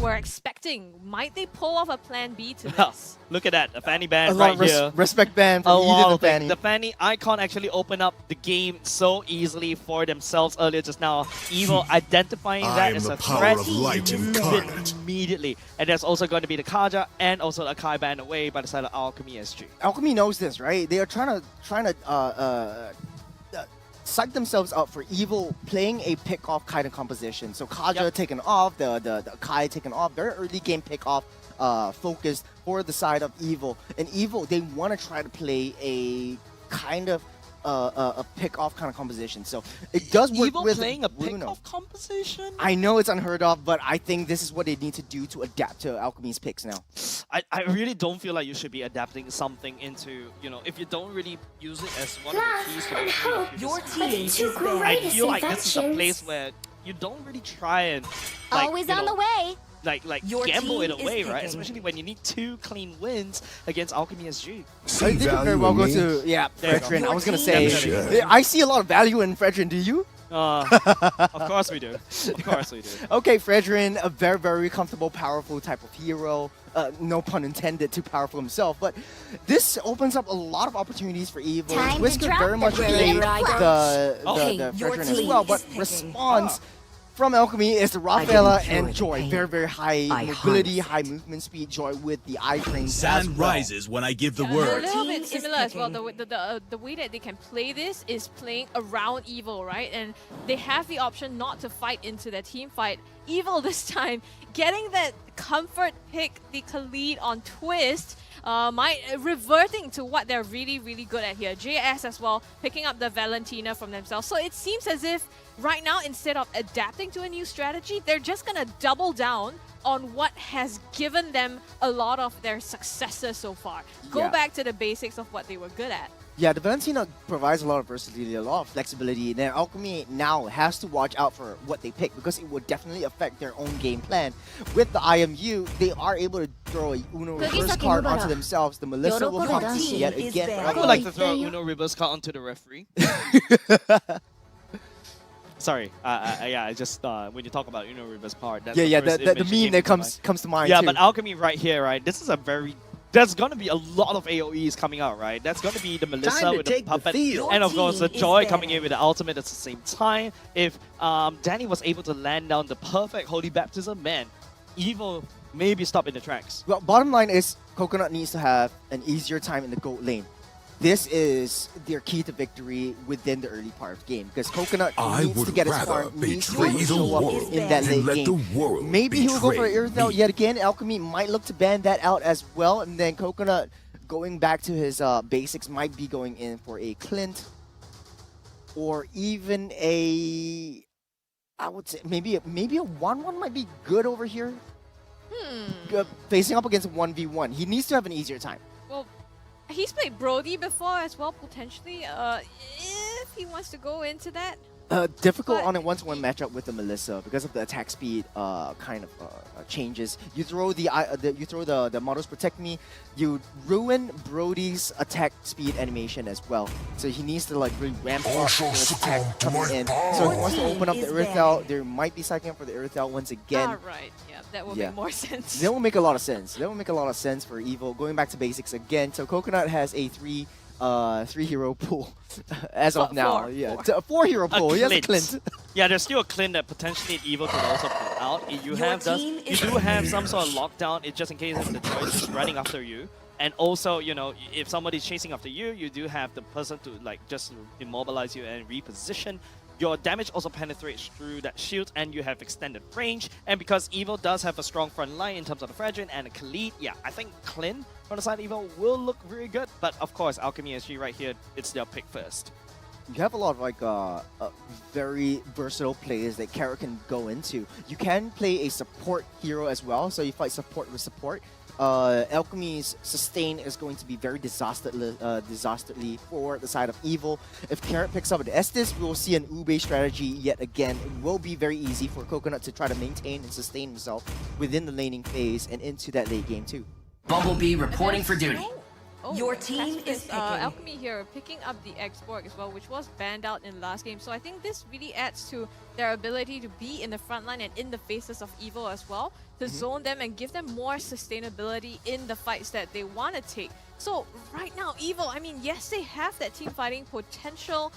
were expecting. Might they pull off a plan B to this? Look at that, a Fanny A ban lot right of here. respect ban A from lot either the of things. Fanny. The Fanny icon actually opened up the game so easily for themselves earlier just now. Evil identifying that as a threat immediately. And there's also going to be the Kaja and also the Akai ban away by the side of Alchemy SG. Alchemy knows this, right? They are trying to psych themselves up for Evil playing a pick-off kind of composition. So Kaja taken off, the Akai taken off, very early game pick-off focused for the side of Evil. And Evil, they want to try to play a kind of a pick-off kind of composition. So it does work Evil with playing a Bruno. pick-off composition? I know it's unheard of, but I think this is what they need to do to adapt to Alchemy's picks now. I really don't feel like you should be adapting something into, if you don't really use it as one of the keys to Your team is I bad. feel like this is a place where you don't really try and Always on the way. Your gamble it team is away, right? picking. Especially when you need 2 clean wins against Alchemy SG. I think it could very well go to, There you go. Fredrin. I was going to Your say, team- I see a lot of value in Fredrin, do you? Of course we do. Of course we do. Okay, Fredrin, a very, very comfortable, powerful type of hero. No pun intended, too powerful himself. But this opens up a lot of opportunities for Evil. Time to Whisker drop very the much blade. played Here the your Fredrin as team well. is But picking. response from Alchemy is the Rafaela enjoy and the Joy. pain. Very, very high I mobility, harness high movement speed. Joy with the iframes as Sand well. rises when I give the A word. little Team bit is similar as well. picking. The way that they can play this is playing around Evil, right? And they have the option not to fight into their team fight. Evil this time getting that comfort pick, the Khalid on Twist, reverting to what they're really, really good at here. JS as well, picking up the Valentina from themselves. So it seems as if right now, instead of adapting to a new strategy, they're just going to double down on what has given them a lot of their successes so far. Go Yeah. back to the basics of what they were good at. Yeah, the Valentina provides a lot of versatility, a lot of flexibility. Then Alchemy now has to watch out for what they pick because it will definitely affect their own game plan. With the IMU, they are able to throw a Uno reverse card onto themselves. The Melissa will come Your yet team is again. bad. I would like to throw a Uno reverse card onto the referee. Sorry, I just when you talk about Uno reverse card, that's Yeah, the first the image meme came that to mind. comes to mind Yeah, too. but Alchemy right here, right? This is a very... There's gonna be a lot of AoEs coming out, right? That's gonna be the Melissa Time to with the take the puppet, field. and of course the Your team Joy is coming in bad. with the ultimate at the same time. If Danny was able to land down the perfect Holy Baptism, man, Evil maybe stop in the tracks. Well, bottom line is Coconut needs to have an easier time in the goat lane. This is their key to victory within the early part of the game because Coconut I needs to would get his rather farm, needs to betray the show up world in that than late let game. the world Maybe he will go for betray Earth me. yet again. Alchemy might look to ban that out as well, and then Coconut going back to his basics might be going in for a Clint or even a, I would say maybe a 1-1 might be good over here. Facing up against a 1v1, he needs to have an easier time. Well, he's played Brody before as well, potentially. If he wants to go into that. Difficult But- on a one-to-one matchup with the Melissa because of the attack speed changes. You throw the models protect me, you ruin Brody's attack speed animation as well. So he needs to really ramp up his attack coming in. So he wants to open up the Your Earth team Out. is There might be cycling up for the Earth Out once again. Alright, yeah, that will Yeah. make more sense. That will make a lot of sense. That will make a lot of sense for Evil. Going back to basics again. So Coconut has a three hero pool as of now. Four. Yeah, a 4-hero pool. He has a Clint. Yeah, there's still a Clint that potentially Evil could also pull out. You do have some sort of lockdown. It's just in case if the choice is running after you. And also, if somebody's chasing after you, you do have the person to just immobilize you and reposition. Your damage also penetrates through that shield and you have extended range. And because Evil does have a strong front line in terms of the Fredrin and a Khalid, yeah, I think Clint from the side of Evil will look very good. But of course, Alchemy SG right here, it's their pick first. You have a lot of very versatile players that Carrot can go into. You can play a support hero as well, so you fight support with support. Alchemy's sustain is going to be very disastrously for the side of Evil. If Carrot picks up an Estes, we will see an Ube strategy yet again. It will be very easy for Coconut to try to maintain and sustain himself within the laning phase and into that late game too. Bumblebee reporting for duty. Your team is picking. Alchemy here picking up the X-Borg as well, which was banned out in last game. So I think this really adds to their ability to be in the front line and in the faces of evil as well, to zone them and give them more sustainability in the fights that they want to take. So right now, evil, I mean, yes, they have that team fighting potential.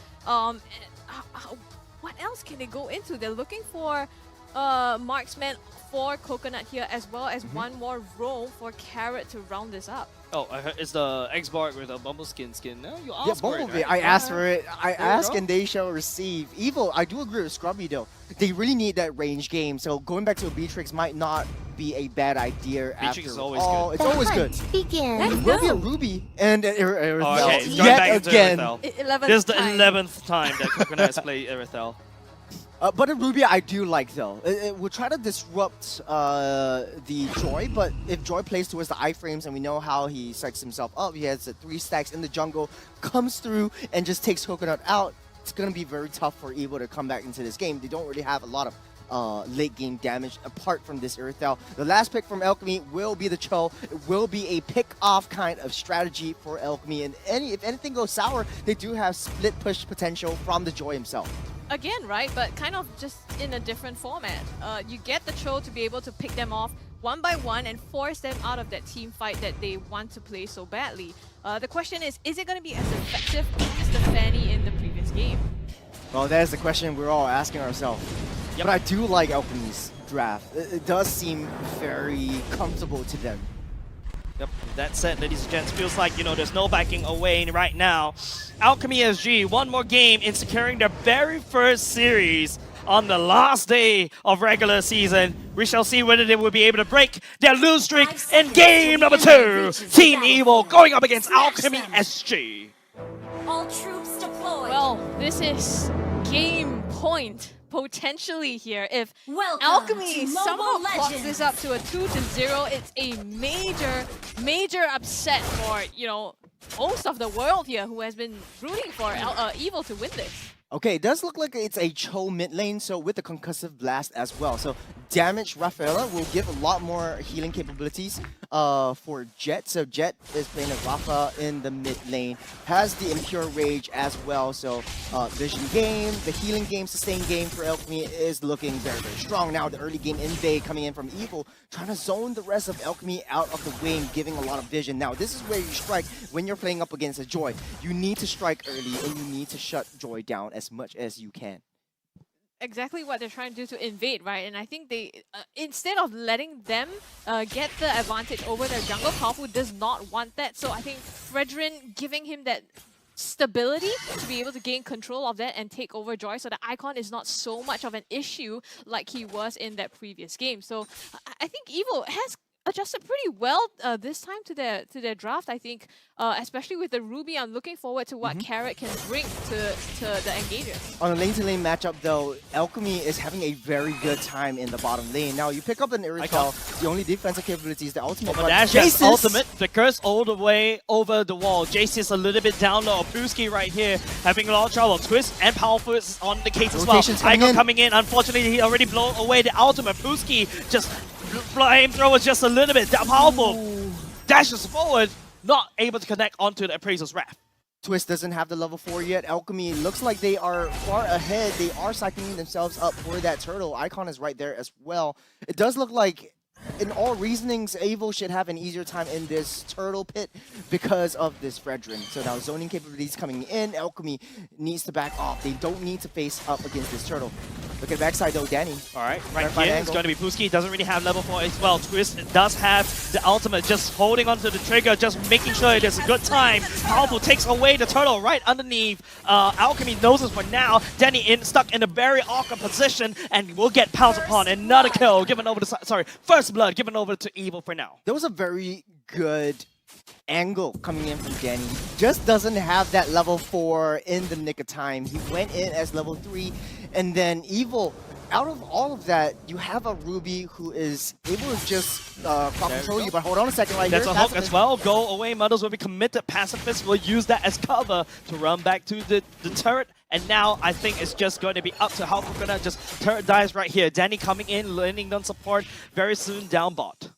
What else can they go into? They're looking for marksman for Coconut here, as well as one more roam for Carrot to round this up. Oh, I heard it's the X-Bark with a Bumbleskin skin. No, you Yeah, asked for it, Bumblebee. right? I asked for it. I There you ask go. and they shall receive. Evil, I do agree with Scrubby though. They really need that range game. So going back to a Beatrix might not be a bad idea. Beatrix after is always all. good. It's always good. Begin. It will be a Ruby and Irithel. Oh, okay, it's going Yet back into again. Irithel. 11th This is the time. 11th time that Coconut has played Irithel. But a Ruby I do like though. It will try to disrupt the Joy, but if Joy plays towards the iframes and we know how he sets himself up, he has the 3 stacks in the jungle, comes through and just takes Coconut out, it's going to be very tough for Evil to come back into this game. They don't really have a lot of late game damage apart from this Irithel. The last pick from Alchemy will be the Cho. It will be a pick off kind of strategy for Alchemy, and if anything goes sour, they do have split push potential from the Joy himself. Again, right? But kind of just in a different format. You get the Cho to be able to pick them off one by one and force them out of that team fight that they want to play so badly. The question is it going to be as effective as the Fanny in the previous game? Well, that is the question we're all asking ourselves. Yep. But I do like Alchemy's draft. It does seem very comfortable to them. Yep. That said, ladies and gents, feels like, you know, there's no backing away right now. Alchemy SG, one more game in securing their very first series on the last day of regular season. We shall see whether they will be able to break their lose streak in game number 2. Team Evil going up against Alchemy SG. All troops deployed. Well, this is game point potentially here. If Welcome Alchemy to somehow Mobile clocks Legends. this up to a 2-0, it's a major upset for, you know, most of the world here who has been rooting for Evil to win this. Okay, it does look like it's a Cho mid lane, so with the concussive blast as well. So damage Rafaela will give a lot more healing capabilities for Jet. So Jet is playing as Rafa in the mid lane, has the Impure Rage as well. So vision game, the healing game, sustain game for Alchemy is looking very, very strong. Now the early game invade coming in from Evil, trying to zone the rest of Alchemy out of the wing, giving a lot of vision. Now this is where you strike when you're playing up against a Joy. You need to strike early and you need to shut Joy down as much as you can. Exactly what they're trying to do to invade, right? And I think they, instead of letting them get the advantage over their jungle, Powerful does not want that. So I think Fredrin giving him that stability to be able to gain control of that and take over Joy, so the Icon is not so much of an issue like he was in that previous game. So I think Evil has adjusted pretty well this time to their draft. I think, especially with the Ruby, I'm looking forward to what Carrot can bring to the engagers. On a lane-to-lane matchup, though, Alchemy is having a very good time in the bottom lane. Now, you pick up an Irithel, the only defensive capability is the ultimate. But But Dash has Jace's- ultimate, the curse all the way over the wall. Jace is a little bit down low. Puski right here having a lot of trouble. Twist and Powerful is on the case as well. Rotation's coming Icon in. coming in. Unfortunately, he already blown away the ultimate. Puski just flamethrower just a little bit. Powerful dashes forward, not able to connect onto the Appraiser's Wrath. Twist doesn't have the level 4 yet. Alchemy looks like they are far ahead. They are cycling themselves up for that turtle. Icon is right there as well. It does look like, in all reasonings, Evil should have an easier time in this turtle pit because of this Fredrin. So now zoning capabilities coming in. Alchemy needs to back off. They don't need to face up against this turtle. Look at backside though, Danny. All right, right Verified here angle. it's going to be Puski. Doesn't really have level 4 as well. Twist does have the ultimate, just holding onto the trigger, just making sure it is a good time. Powerful takes away the turtle right underneath. Alchemy knows this for now. Danny stuck in a very awkward position and will get pounced upon. Another kill given over to, first blood given over to Evil for now. There was a very good angle coming in from Danny. Just doesn't have that level 4 in the nick of time. He went in as level 3, and then Evil, out of all of that, you have a Ruby who is able to just crop control you. But hold on a second right That's here. a hook as well. Go away. Mothers will be committed. Pacifists will use that as cover to run back to the turret. And now I think it's just going to be up to how we're gonna just turret dies right here. Danny coming in, landing on support very soon down bot.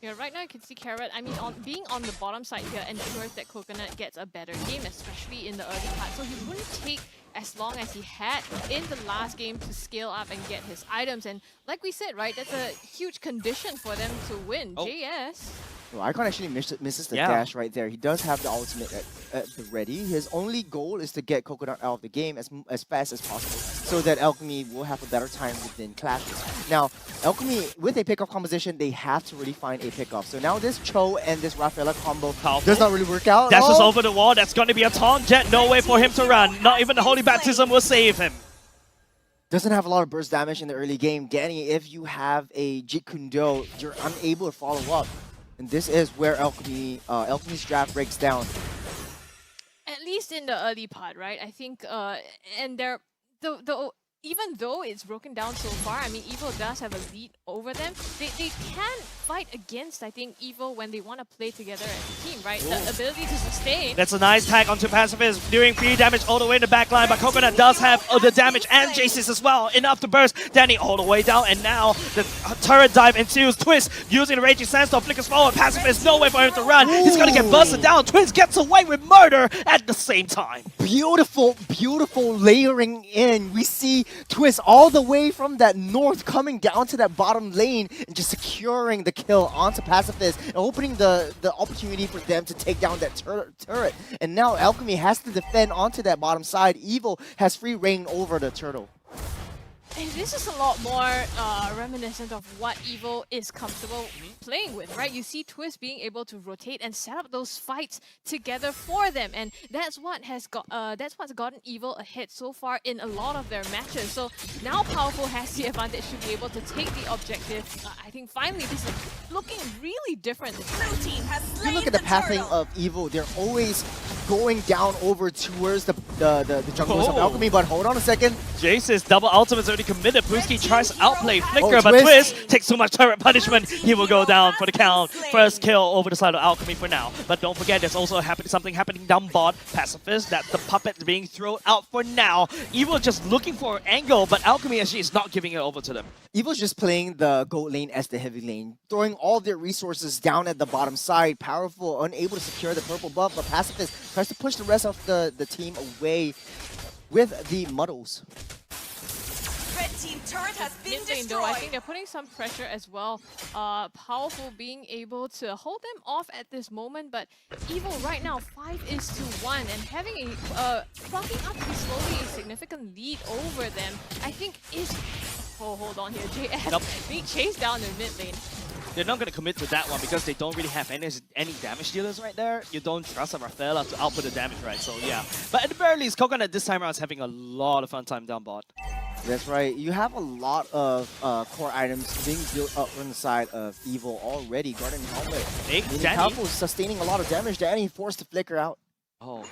Yeah, right now you can see Carrot, I mean, being on the bottom side here ensures that Coconut gets a better game, especially in the early part. So he wouldn't take as long as he had in the last game to scale up and get his items. And like we said, right, that's a huge condition for them to win. JS. Well, Icon actually misses the Yeah. dash right there. He does have the ultimate at the ready. His only goal is to get Coconut out of the game as fast as possible so that Alchemy will have a better time within clashes. Now, Alchemy, with a pickoff composition, they have to really find a pickoff. So now this Cho and this Rafaela combo does not really work out. That's just over the wall. That's going to be a taunt jet. No way for him to run. Not even the Holy Baptism will save him. Doesn't have a lot of burst damage in the early game. Danny, if you have a Jeet Kune Do, you're unable to follow up. And this is where Alchemy's draft breaks down. At least in the early part, right? I think, and they're even though it's broken down so far, I mean, Evil does have a lead over them. They can fight against, I think, Evil when they want to play together as a team, right? The ability to sustain. That's a nice tag onto Pacifist, doing free damage all the way in the back line, but Coconut does have the damage and Jace's as well. Enough to burst Danny all the way down, and now the turret dive ensues. Twist using the Raging Sandstorm, flickers forward. Pacifist, no way for him to run. He's gonna get busted down. Twist gets away with murder at the same time. Beautiful, beautiful layering in. We see Twist all the way from that north coming down to that bottom lane and just securing the kill onto Pacifist and opening the opportunity for them to take down that turret. And now Alchemy has to defend onto that bottom side. Evil has free reign over the turtle. And this is a lot more reminiscent of what Evil is comfortable playing with, right? You see Twist being able to rotate and set up those fights together for them, and that's what has that's what's gotten Evil ahead so far in a lot of their matches. So now Powerful has the advantage to be able to take the objective. I think finally this is looking really different. Blue team has If you slain look at the pathing turtle. of Evil, they're always going down over towards the jungles of Oh. Alchemy, but hold on a second. Jace's double ultimate is already committed. Pruski tries to outplay Flicker, Oh, but Twist. Twist takes too much turret punishment. He will go down for the count. First kill over the side of Alchemy for now. But don't forget, there's also something happening down bot. Pacifist, that the puppet being thrown out for now. Evil just looking for an angle, but Alchemy actually is not giving it over to them. Evil's just playing the gold lane as the heavy lane, throwing all their resources down at the bottom side. Powerful, unable to secure the purple buff, but Pacifist tries to push the rest of the team away with the muddles. Red team turret has been Mid lane though, I think destroyed. they're putting some pressure as well. Powerful being able to hold them off at this moment, but Evil right now 5-1 and having a clocking up to slowly a significant lead over them, I think is. Oh, hold on here, JS Nope. being chased down in mid lane. They're not going to commit to that one because they don't really have any damage dealers right there. You don't trust a Rafaela to output the damage, right? So yeah. But at the very least, Coconut this time around is having a lot of fun time down bot. That's right. You have a lot of core items being built up on the side of Evil already. Guardian Helmet. Hey, Meaning Danny. Powerful is sustaining a lot of damage. Danny forced to flicker out. Oh.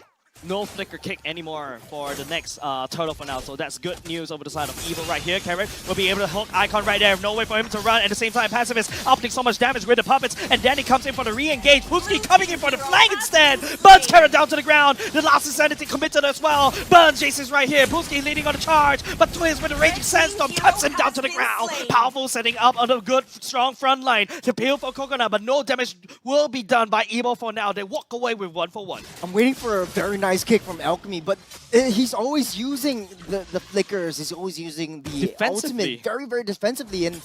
No flicker kick anymore for the next turtle for now, so that's good news over the side of Evil right here. Carrot will be able to hook Icon right there, no way for him to run. At the same time, Pacifist outputting so much damage with the puppets, and Danny comes in for the re-engage. Pooski coming in for the flank instead. Burns Carrot down to the ground. The last Insanity committed as well. Burns Jason's right here. Pooski leading on the charge, but Twist with the Raging Sandstorm cuts him down to the ground. Powerful setting up on a good, strong front line to peel for Coconut, but no damage will be done by Evil for now. They walk away with 1-for-1. I'm waiting for a very nice kick from Alchemy, but he's always using the flickers. He's always using the Defensively. ultimate very, very defensively. And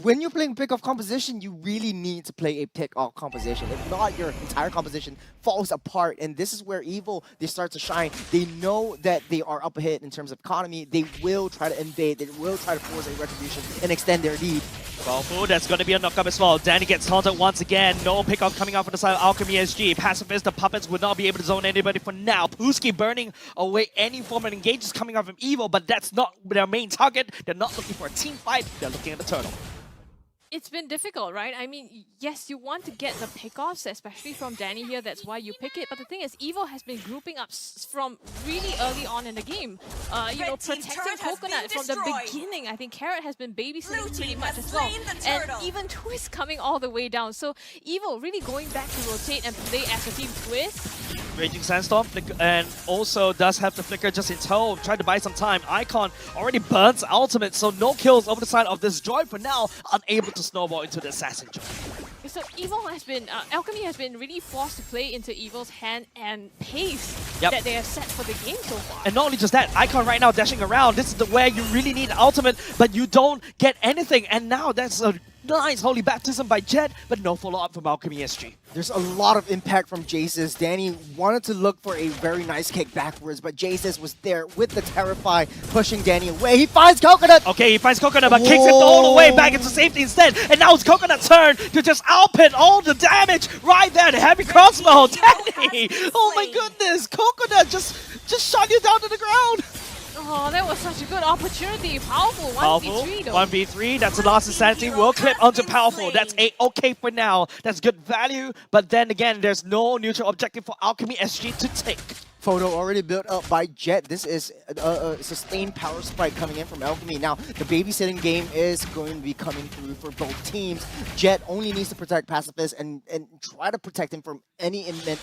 when you're playing pick-off composition, you really need to play a pick-off composition. If not, your entire composition falls apart. And this is where Evil, they start to shine. They know that they are up ahead in terms of economy. They will try to invade. They will try to force a retribution and extend their lead. Powerful, that's going to be a knockup as well. Danny gets taunted once again. No pickup coming out from the side of Alchemy SG. Pacifist, the puppets would not be able to zone anybody for now. Pooski burning away any form of engages coming out from Evil, but that's not their main target. They're not looking for a team fight. They're looking at the turtle. It's been difficult, right? I mean, yes, you want to get the pickoffs, especially from Danny here. That's why you pick it. But the thing is, Evil has been grouping up from really early on in the game. You know, Red team protecting turret has Coconut been from the destroyed. beginning. I think Carrot has been Blue babysitting pretty team much has as well. slain the And turtle. even Twist coming all the way down. So Evil really going back to rotate and play as a team. Twist Raging Sandstorm, and also does have the Flicker just in tow. Tried to buy some time. Icon already burns ultimate, so no kills over the side of this Joy for now. Unable to snowball into the Assassin Joy. So Evil has been, Alchemy has been really forced to play into Evil's hand and pace that they have set for the game so far. And not only just that, Icon right now dashing around. This is the where you really need ultimate, but you don't get anything. And now that's a nice holy baptism by Jet, but no follow-up from Alchemy SG. There's a lot of impact from Jace's. Danny wanted to look for a very nice kick backwards, but Jace's was there with the Terrify, pushing Danny away. He finds Coconut! Okay, he finds Coconut, but kicks it all the way back into safety instead. And now it's Coconut's turn to just output all the damage right there. The heavy crossbow, Danny! Oh my goodness, Coconut just shot you down to the ground. Oh, that was such a good opportunity. Powerful 1v3 though. 1v3, that's the last insanity. Will clip onto Powerful. That's okay for now. That's good value. But then again, there's no neutral objective for Alchemy SG to take. Photo already built up by Jet. This is a sustained power spike coming in from Alchemy. Now, the babysitting game is going to be coming through for both teams. Jet only needs to protect Pacifist and try to protect him from any imminent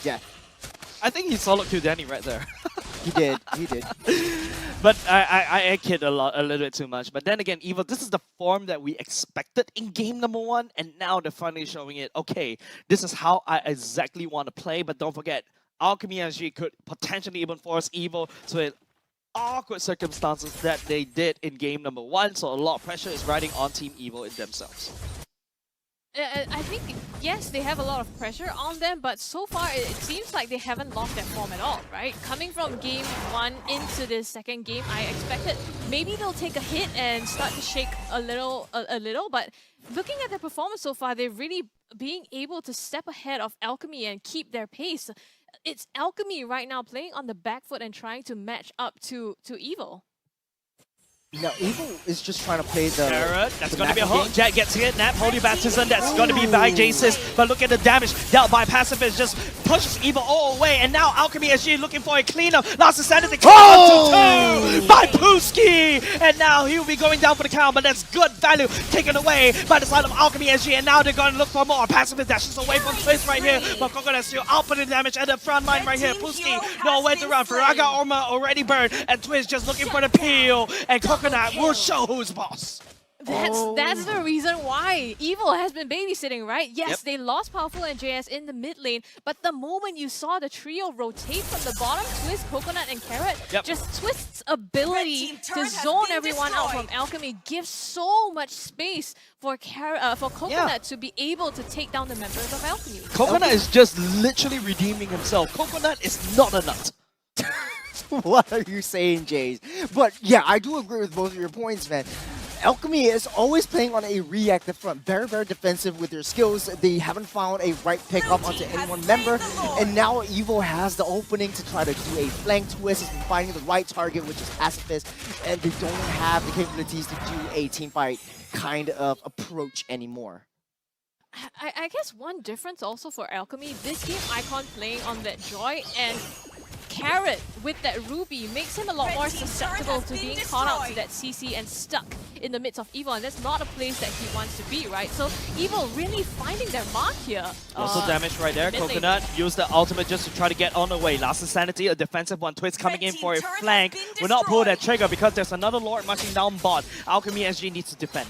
death. I think he solo killed Danny right there. He did. But I kid a little bit too much. But then again, Evil, this is the form that we expected in game number 1, and now they're finally showing it. Okay, this is how I exactly want to play. But don't forget, Alchemy SG could potentially even force Evil to awkward circumstances that they did in game number 1. So a lot of pressure is riding on Team Evil in themselves. I think, yes, they have a lot of pressure on them, but so far it seems like they haven't lost their form at all, right? Coming from game 1 into this second game, I expected maybe they'll take a hit and start to shake a little, but looking at their performance so far, they're really being able to step ahead of Alchemy and keep their pace. It's Alchemy right now playing on the back foot and trying to match up to Evil. No, Evil is just trying to play the... Carrot, that's going to be a hook. Jet gets hit. Nap, Holy Baptism, that's going to be by Jace's. But look at the damage dealt by Pacifist. Just pushes Evil all away. And now Alchemy SG looking for a cleanup. Last Insanity to 2 by Pooski. And now he'll be going down for the count. But that's good value taken away by the side of Alchemy SG. And now they're going to look for more. Pacifist dashes away from Twist right here. But Coconut still outputting damage at the front line right here. Pooski, nowhere to run. Faraga armor already burned. And Twist just looking for the peel. And Coconut will show who's boss. That's the reason why Evil has been babysitting, right? Yes, they lost Powerful and JS in the mid lane, but the moment you saw the trio rotate from the bottom, Twist, Coconut, and Carrot, just Twist's ability to zone everyone out from Alchemy gives so much space for Coconut to be able to take down the members of Alchemy. Coconut is just literally redeeming himself. Coconut is not a nut. What are you saying, Jace? But yeah, I do agree with both of your points, man. Alchemy is always playing on a reactive front, very, very defensive with their skills. They haven't found a right pickup onto any one member, and now Evil has the opening to try to do a flank twist, and finding the right target, which is Pacifist, and they don't have the capabilities to do a teamfight kind of approach anymore. I guess one difference also for Alchemy, this game Icon playing on that Joy and Carrot with that Ruby makes him a lot more susceptible to being caught out to that CC and stuck in the midst of Evil, and that's not a place that he wants to be, right? So Evil really finding their mark here. Also damage right there. Coconut used the ultimate just to try to get on the way. Last Insanity, a defensive one. Twist coming in for a flank. Will not pull that trigger because there's another Lord marching down bot. Alchemy SG needs to defend.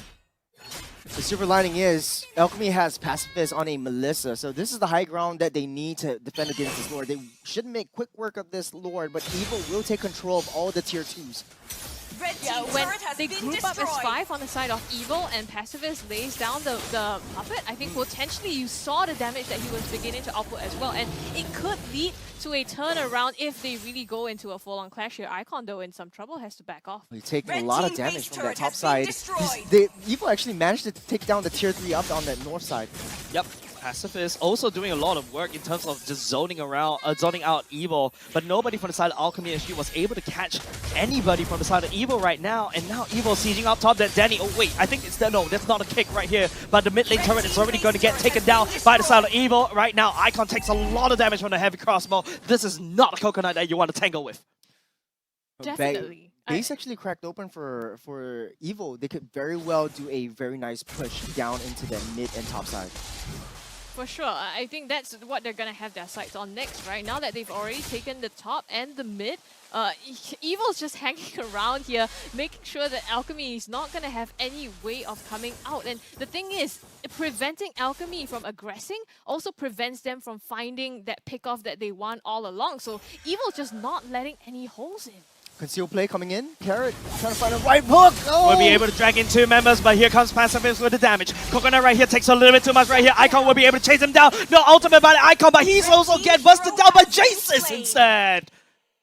The silver lining is Alchemy has Pacifist on a Melissa, so this is the high ground that they need to defend against this Lord. They should make quick work of this Lord, but Evil will take control of all the tier 2s. Yeah, when they group up as 5 on the side of Evil and Pacifist lays down the puppet, I think potentially you saw the damage that he was beginning to output as well, and it could lead to a turnaround if they really go into a full-on clash here. Icon, though, in some trouble, has to back off. He's taking a lot of damage from that top side. Evil actually managed to take down the tier 3 up on that north side. Yep. Pacifist also doing a lot of work in terms of just zoning out Evil, but nobody from the side of Alchemy SG was able to catch anybody from the side of Evil right now, and now Evil sieging up top that Danny. Oh wait, I think it's no, that's not a kick right here, but the mid lane turret is already going to get taken down by the side of Evil. Right now, Icon takes a lot of damage from the heavy crossbow. This is not a Coconut that you want to tangle with. Definitely. Base actually cracked open for Evil. They could very well do a very nice push down into the mid and top side. For sure. I think that's what they're going to have their sights on next, right? Now that they've already taken the top and the mid, Evil's just hanging around here, making sure that Alchemy is not going to have any way of coming out. And the thing is, preventing Alchemy from aggressing also prevents them from finding that pick-off that they want all along. So Evil's just not letting any holes in. Conceal play coming in. Carrot trying to find a right hook. Oh! Will be able to drag in 2 members, but here comes Pacifist with the damage. Coconut right here takes a little bit too much right here. Icon will be able to chase him down. No ultimate by the Icon, but he's also get busted down by Jaces instead.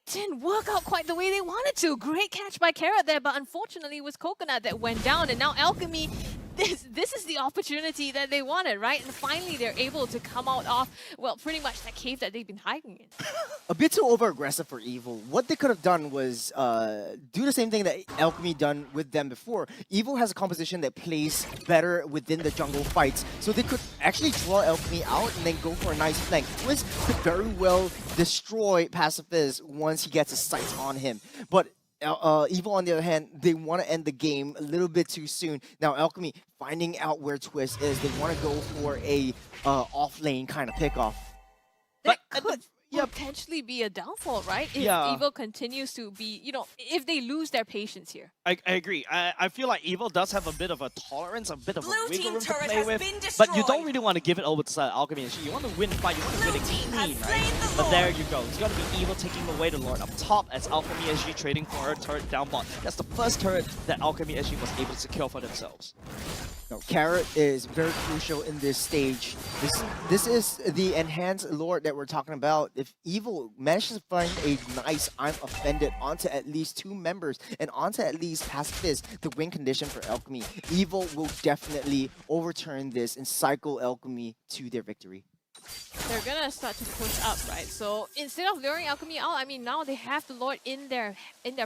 Didn't work out quite the way they wanted to. Great catch by Carrot there, but unfortunately it was Coconut that went down, and now Alchemy, this is the opportunity that they wanted, right? And finally they're able to come out of, well, pretty much that cave that they've been hiding in. A bit too over-aggressive for Evil. What they could have done was do the same thing that Alchemy done with them before. Evil has a composition that plays better within the jungle fights, so they could actually draw Alchemy out and then go for a nice flank. Twist could very well destroy Pacifist once he gets his sights on him. But Evil, on the other hand, they want to end the game a little bit too soon. Now, Alchemy finding out where Twist is, they want to go for a off-lane kind of pickoff. That could potentially be a downfall, right? If Evil continues to be, you know, if they lose their patience here. I agree. I feel like Evil does have a bit of a tolerance, a bit of a Blue wiggle team room to turret play has with. been But you don't destroyed. really want to give it over to Alchemy and She. You want to win the fight, you want to win Blue it team has clean, slain right? the But there Lord. you go. It's going to be Evil taking away the Lord up top as Alchemy SG trading for her turret down bot. That's the first turret that Alchemy SG was able to secure for themselves. No, Carrot is very crucial in this stage. This is the enhanced lord that we're talking about. If Evil manages to find a nice I'm offended onto at least 2 members and onto at least Pacifist, the win condition for Alchemy, Evil will definitely overturn this and cycle Alchemy to their victory. They're gonna start to push up, right? So instead of luring Alchemy out, I mean, now they have the Lord in their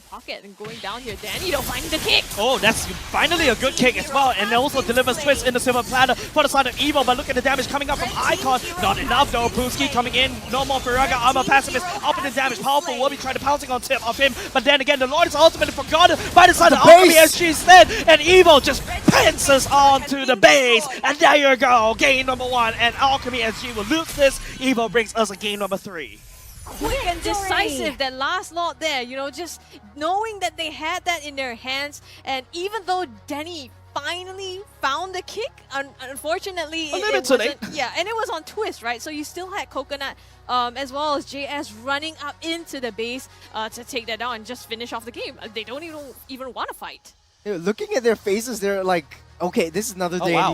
pocket and going down here. Danny don't find the kick. Oh, that's finally a good kick as well, and it also delivers Twist in the silver platter for the side of Evil, but look at the damage coming up from Icon. Not enough though, Pooski coming in, no more Firaga, Armor Pacifist, up in the damage, powerful will be trying to pouncing on tip of him, but then again, the Lord is ultimately forgotten by the side of Alchemy SG instead, and Evil just fences onto the base, and there you go, game number 1, and Alchemy SG will lose this. Evil brings us a game number 3. Quick and decisive, that last lot there, you know, just knowing that they had that in their hands, and even though Danny finally found the kick, unfortunately it wasn't, yeah, and it was on Twist, right? So you still had Coconut as well as JS running up into the base to take that down and just finish off the game. They don't even want to fight. Looking at their faces, they're like, okay, this is another day. wow.